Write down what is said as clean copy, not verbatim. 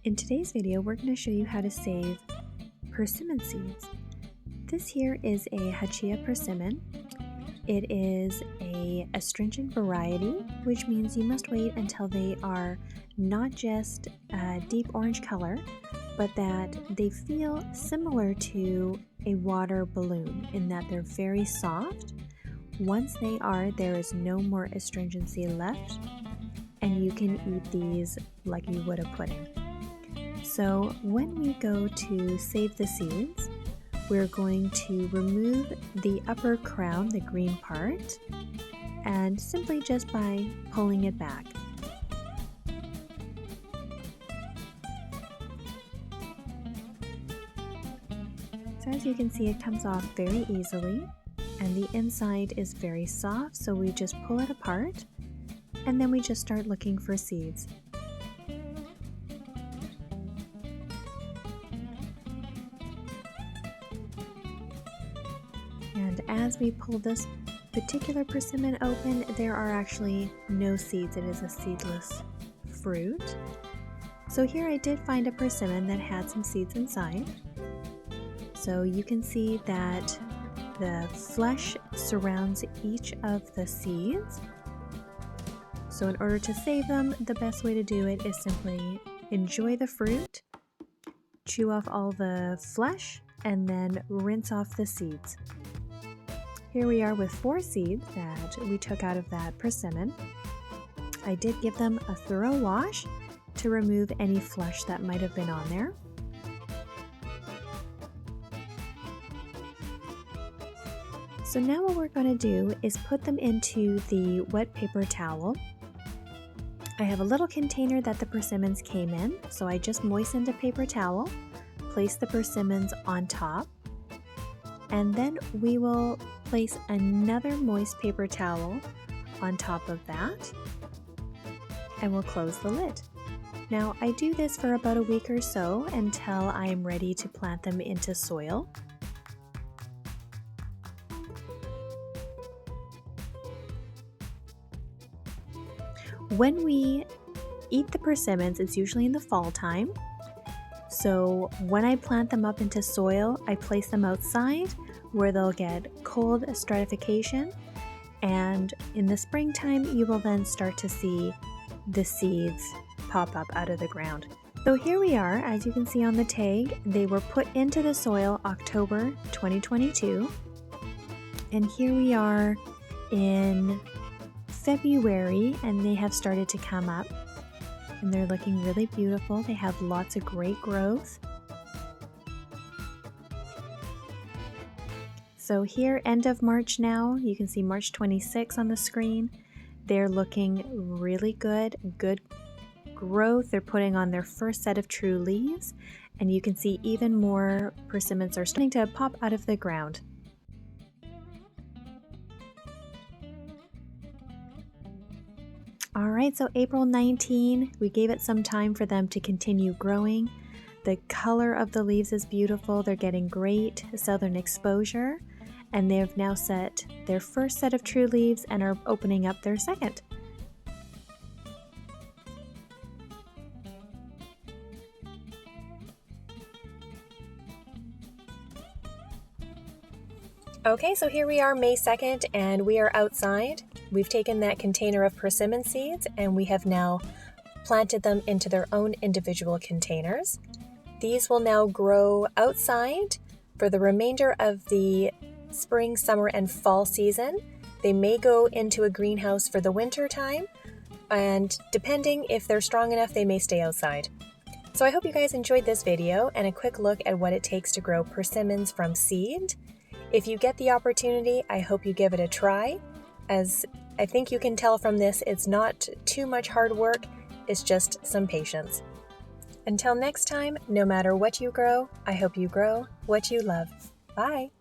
In today's video, we're going to show you how to save persimmon seeds. This here is a Hachia persimmon. It is a astringent variety, which means you must wait until they are not just a deep orange color, but that they feel similar to a water balloon in that they're very soft. Once they are, there is no more astringency left, and you can eat these like you would a pudding. So when we go to save the seeds, we're going to remove the upper crown, the green part, and simply just by pulling it back. So as you can see, it comes off very easily, and the inside is very soft, so we just pull it apart, and then we just start looking for seeds. And as we pull this particular persimmon open, there are actually no seeds. It is a seedless fruit. So here I did find a persimmon that had some seeds inside. So you can see that the flesh surrounds each of the seeds. So in order to save them, the best way to do it is simply enjoy the fruit, chew off all the flesh, and then rinse off the seeds. Here we are with 4 seeds that we took out of that persimmon. I did give them a thorough wash to remove any flesh that might have been on there. So now what we're going to do is put them into the wet paper towel. I have a little container that the persimmons came in, so I just moistened a paper towel, placed the persimmons on top, and then we will place another moist paper towel on top of that, and we'll close the lid. Now I do this for about a week or so until I am ready to plant them into soil. When we eat the persimmons, it's usually in the fall time. So when I plant them up into soil, I place them outside where they'll get cold stratification, and in the springtime you will then start to see the seeds pop up out of the ground. So here we are, as you can see on the tag, they were put into the soil October 2022, and here we are in February and they have started to come up and they're looking really beautiful. They have lots of great growth. So here, end of March now, you can see March 26 on the screen. They're looking really good growth. They're putting on their first set of true leaves, and you can see even more persimmons are starting to pop out of the ground. Alright, so April 19, we gave it some time for them to continue growing. The color of the leaves is beautiful. They're getting great southern exposure, and they have now set their first set of true leaves and are opening up their second. Okay, so here we are May 2nd and we are outside. We've taken that container of persimmon seeds and we have now planted them into their own individual containers. These will now grow outside for the remainder of the spring, summer, and fall season. They may go into a greenhouse for the winter time, and depending if they're strong enough, they may stay outside. So I hope you guys enjoyed this video and a quick look at what it takes to grow persimmons from seed. If you get the opportunity, I hope you give it a try. As I think you can tell from this, it's not too much hard work, it's just some patience. Until next time, no matter what you grow, I hope you grow what you love. Bye!